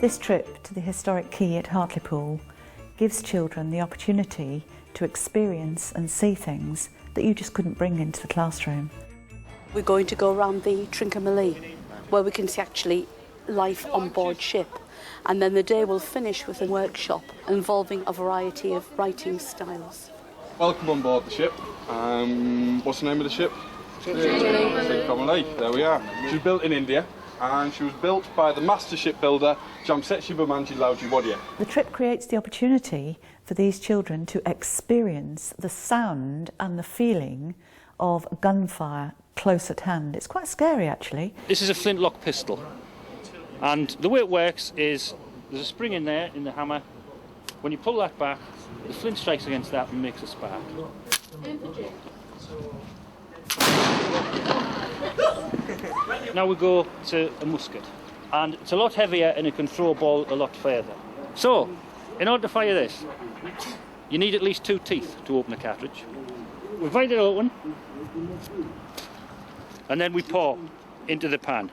This trip to the historic quay at Hartlepool gives children the opportunity to experience and see things that you just couldn't bring into the classroom. We're going to go around the Trincomalee, where we can see actually life on board ship. And then the day will finish with a workshop involving a variety of writing styles. Welcome on board the ship. What's the name of the ship? Trincomalee. There we are. She was built in India, and she was built by the master shipbuilder Jamsetji Bomanji Lauji Wadia. The trip creates the opportunity for these children to experience the sound and the feeling of gunfire close at hand. It's quite scary, actually. This is a flintlock pistol, and the way it works is there's a spring in there in the hammer. When you pull that back, the flint strikes against that and makes a spark. Now we go to a musket, and it's a lot heavier and it can throw a ball a lot further. So, in order to fire this, you need at least 2 teeth to open the cartridge. We find it open, and then we pour into the pan.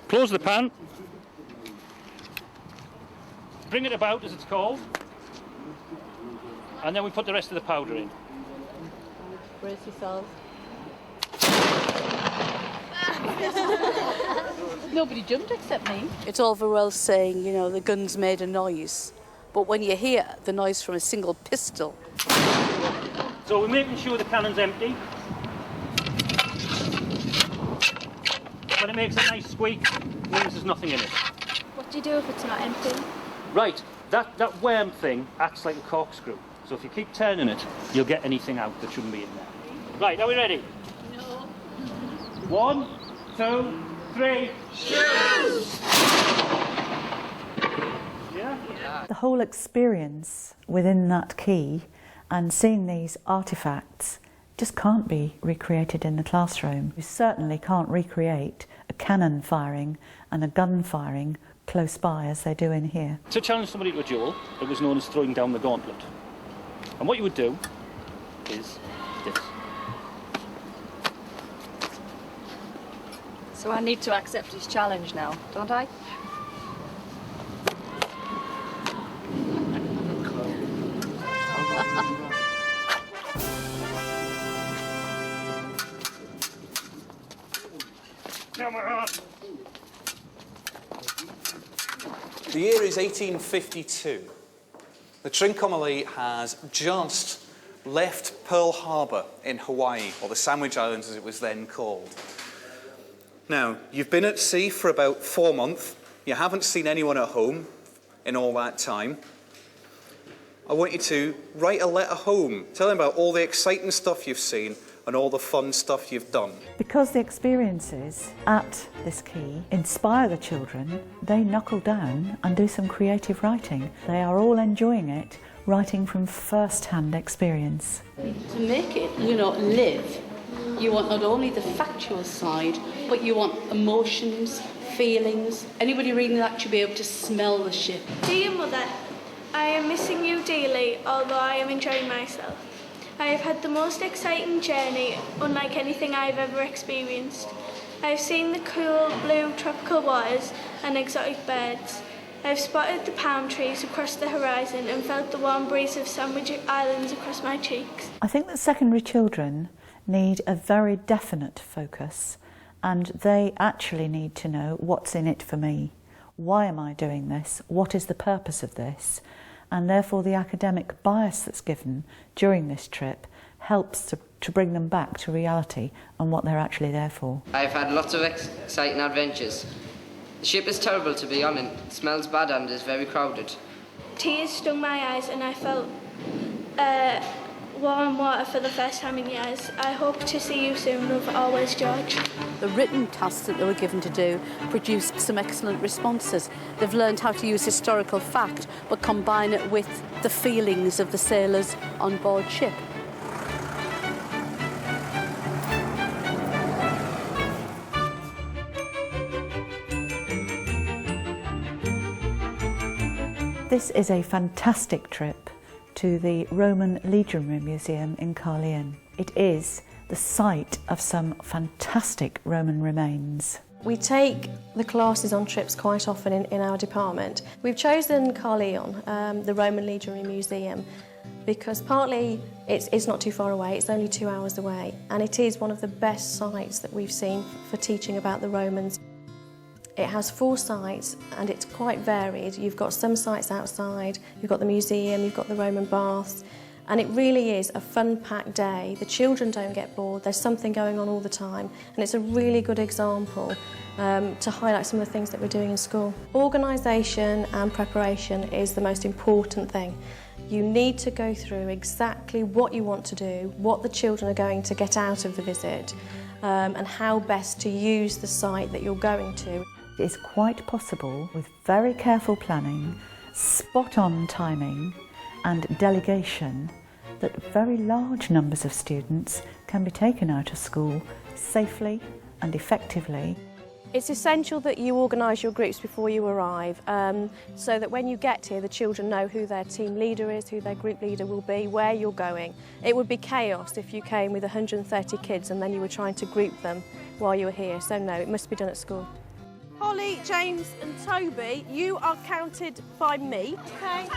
Close the pan, bring it about as it's called, and then we put the rest of the powder in. Brace yourselves. Nobody jumped except me. It's all very well saying, you know, the gun's made a noise, but when you hear the noise from a single pistol. So we're making sure the cannon's empty. When it makes a nice squeak, it means there's nothing in it. What do you do if it's not empty? Right, that worm thing acts like a corkscrew. So if you keep turning it, you'll get anything out that shouldn't be in there. Right, are we ready? No. 1, 2, 3, shoot! Yeah? The whole experience within that quay and seeing these artefacts just can't be recreated in the classroom. You certainly can't recreate a cannon firing and a gun firing close by as they do in here. To challenge somebody to a duel, it was known as throwing down the gauntlet. And what you would do is this. So I need to accept his challenge now, don't I? Come on. The year is 1852. The Trincomalee has just left Pearl Harbor in Hawaii, or the Sandwich Islands as it was then called. Now, you've been at sea for about 4 months. You haven't seen anyone at home in all that time. I want you to write a letter home, telling about all the exciting stuff you've seen and all the fun stuff you've done. Because the experiences at this quay inspire the children, they knuckle down and do some creative writing. They are all enjoying it, writing from first-hand experience. To make it, you know, live, you want not only the factual side, but you want emotions, feelings. Anybody reading that should be able to smell the ship. Dear Mother, I am missing you dearly, although I am enjoying myself. I have had the most exciting journey, unlike anything I have ever experienced. I have seen the cool blue tropical waters and exotic birds. I have spotted the palm trees across the horizon and felt the warm breeze of Sandwich Islands across my cheeks. I think that secondary children need a very definite focus, and they actually need to know what's in it for me. Why am I doing this? What is the purpose of this? And therefore the academic bias that's given during this trip helps to bring them back to reality and what they're actually there for. I've had lots of exciting adventures. The ship is terrible to be on, and it smells bad and is very crowded. Tears stung my eyes and I felt warm water for the first time in years. I hope to see you soon. Love, always, George. The written tasks that they were given to do produced some excellent responses. They've learned how to use historical fact, but combine it with the feelings of the sailors on board ship. This is a fantastic trip to the Roman Legionary Museum in Caerleon. It is the site of some fantastic Roman remains. We take the classes on trips quite often in our department. We've chosen Caerleon, the Roman Legionary Museum, because partly it's not too far away, it's only 2 hours away, and it is one of the best sites that we've seen for teaching about the Romans. It has 4 sites and it's quite varied. You've got some sites outside, you've got the museum, you've got the Roman baths, and it really is a fun-packed day. The children don't get bored, there's something going on all the time, and it's a really good example to highlight some of the things that we're doing in school. Organisation and preparation is the most important thing. You need to go through exactly what you want to do, what the children are going to get out of the visit, and how best to use the site that you're going to. It is quite possible, with very careful planning, spot-on timing and delegation, that very large numbers of students can be taken out of school safely and effectively. It's essential that you organise your groups before you arrive, so that when you get here the children know who their team leader is, who their group leader will be, where you're going. It would be chaos if you came with 130 kids and then you were trying to group them while you were here, so no, it must be done at school. Holly, James and Toby, you are counted by me. Okay.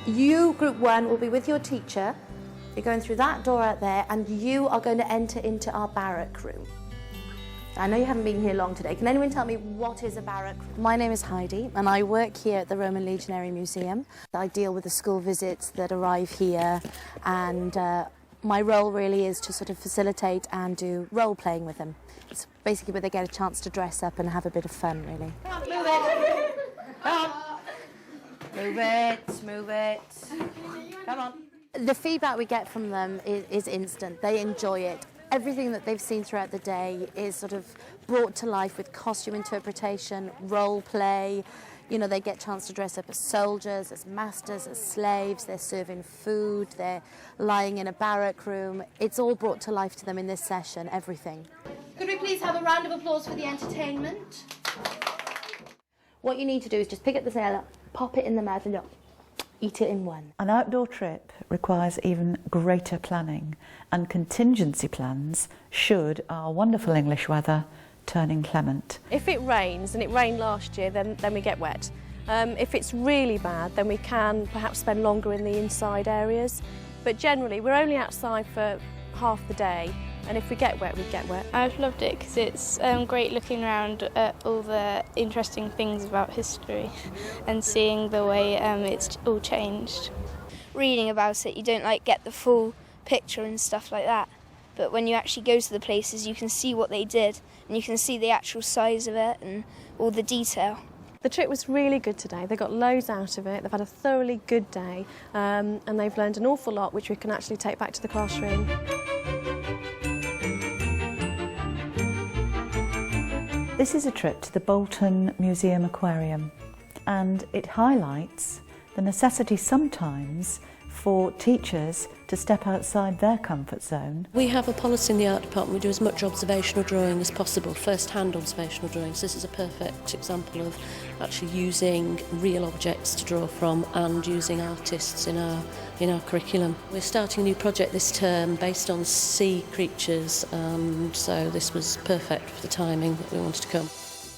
You, Group 1, will be with your teacher. You're going through that door out there and you are going to enter into our barrack room. I know you haven't been here long today. Can anyone tell me what is a barrack room? My name is Heidi and I work here at the Roman Legionary Museum. I deal with the school visits that arrive here, and my role really is to sort of facilitate and do role-playing with them. It's basically where they get a chance to dress up and have a bit of fun, really. Move it! Come on! Move it, move it. Come on. The feedback we get from them is instant. They enjoy it. Everything that they've seen throughout the day is sort of brought to life with costume interpretation, role play. You know, they get a chance to dress up as soldiers, as masters, as slaves. They're serving food, they're lying in a barrack room. It's all brought to life to them in this session, everything. Could we please have a round of applause for the entertainment? What you need to do is just pick up the sailor, pop it in the mouth and eat it in one. An outdoor trip requires even greater planning, and contingency plans should our wonderful English weather turn inclement. If it rains, and it rained last year, then we get wet. If it's really bad, then we can perhaps spend longer in the inside areas. But generally, we're only outside for half the day, and if we get wet, we get wet. I've loved it because it's great looking around at all the interesting things about history and seeing the way it's all changed. Reading about it, you don't get the full picture and stuff like that. But when you actually go to the places, you can see what they did, and you can see the actual size of it and all the detail. The trip was really good today. They got loads out of it. They've had a thoroughly good day, and they've learned an awful lot, which we can actually take back to the classroom. This is a trip to the Bolton Museum Aquarium, and it highlights the necessity sometimes for teachers to step outside their comfort zone. We have a policy in the art department. We do as much observational drawing as possible, first-hand observational drawings. This is a perfect example of actually using real objects to draw from and using artists in our curriculum. We're starting a new project this term based on sea creatures, so this was perfect for the timing that we wanted to come.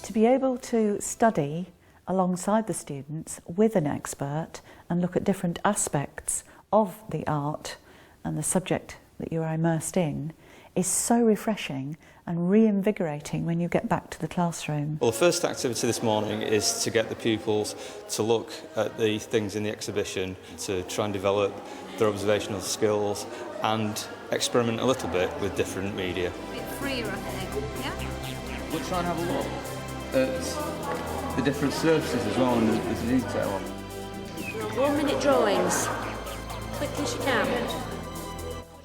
To be able to study alongside the students with an expert and look at different aspects of the art and the subject that you are immersed in is so refreshing and reinvigorating when you get back to the classroom. Well, the first activity this morning is to get the pupils to look at the things in the exhibition, to try and develop their observational skills and experiment a little bit with different media. A bit freer, I think, yeah? We'll try and have a look at the different surfaces as well and the detail on them. 1-minute drawings. Quickly as you can.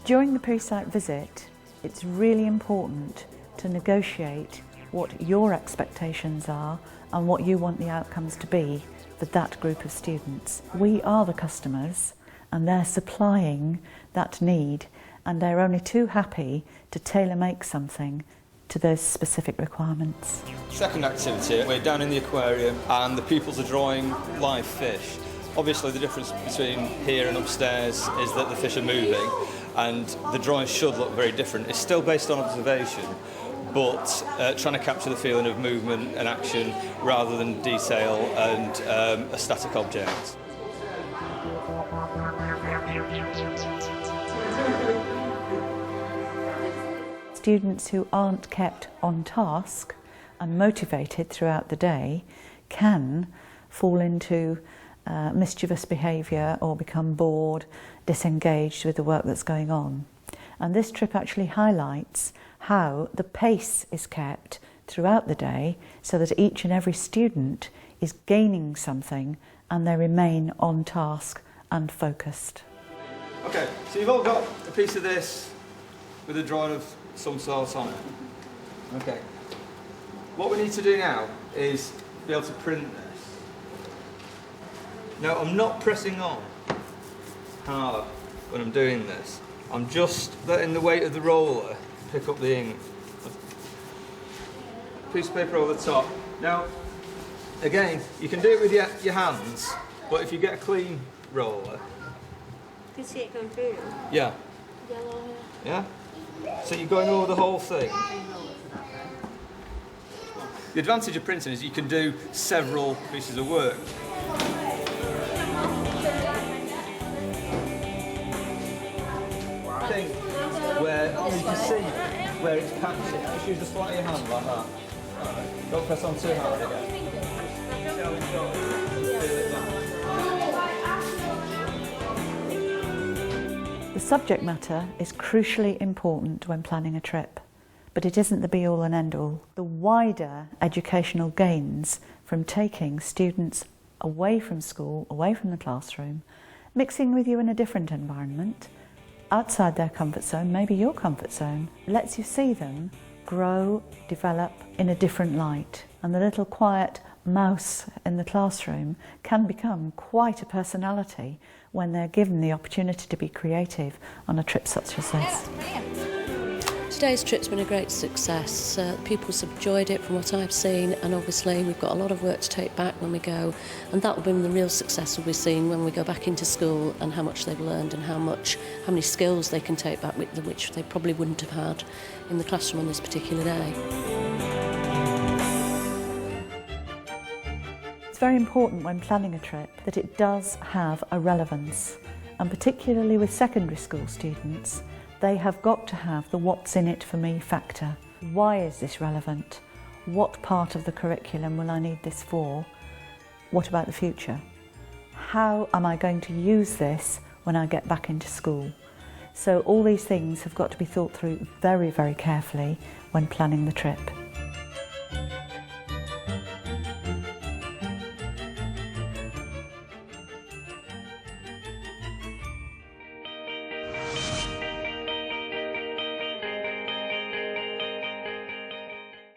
During the pre-site visit, it's really important to negotiate what your expectations are and what you want the outcomes to be for that group of students. We are the customers and they're supplying that need, and they're only too happy to tailor-make something to those specific requirements. Second activity, we're down in the aquarium and the pupils are drawing live fish. Obviously the difference between here and upstairs is that the fish are moving and the drawings should look very different. It's still based on observation, but trying to capture the feeling of movement and action rather than detail and a static object. Students who aren't kept on task and motivated throughout the day can fall into mischievous behaviour or become bored, disengaged with the work that's going on. And this trip actually highlights how the pace is kept throughout the day so that each and every student is gaining something and they remain on task and focused. Okay, so you've all got a piece of this with a drawing of some sort on it. Okay. What we need to do now is be able to print this. Now, I'm not pressing on hard when I'm doing this. I'm just letting the weight of the roller pick up the ink. Piece of paper over the top. Now, again, you can do it with your hands, but if you get a clean roller... You can see it going through. Yeah. Yellow. Yeah? So you're going over the whole thing. The advantage of printing is you can do several pieces of work. Thing where you can see where it's patchy. Just use the flat of your hand like that. Don't press on too hard again. The subject matter is crucially important when planning a trip, but it isn't the be-all and end-all. The wider educational gains from taking students away from school, away from the classroom, mixing with you in a different environment, outside their comfort zone, maybe your comfort zone, lets you see them grow, develop in a different light. And the little quiet mouse in the classroom can become quite a personality when they're given the opportunity to be creative on a trip such as this. Today's trip's been a great success. Pupils have enjoyed it from what I've seen, and obviously we've got a lot of work to take back when we go, and that will be the real success we'll be seeing when we go back into school, and how much they've learned and how many skills they can take back with them, which they probably wouldn't have had in the classroom on this particular day. It's very important when planning a trip that it does have a relevance, and particularly with secondary school students, they have got to have the what's in it for me factor. Why is this relevant? What part of the curriculum will I need this for? What about the future? How am I going to use this when I get back into school? So all these things have got to be thought through very, very carefully when planning the trip.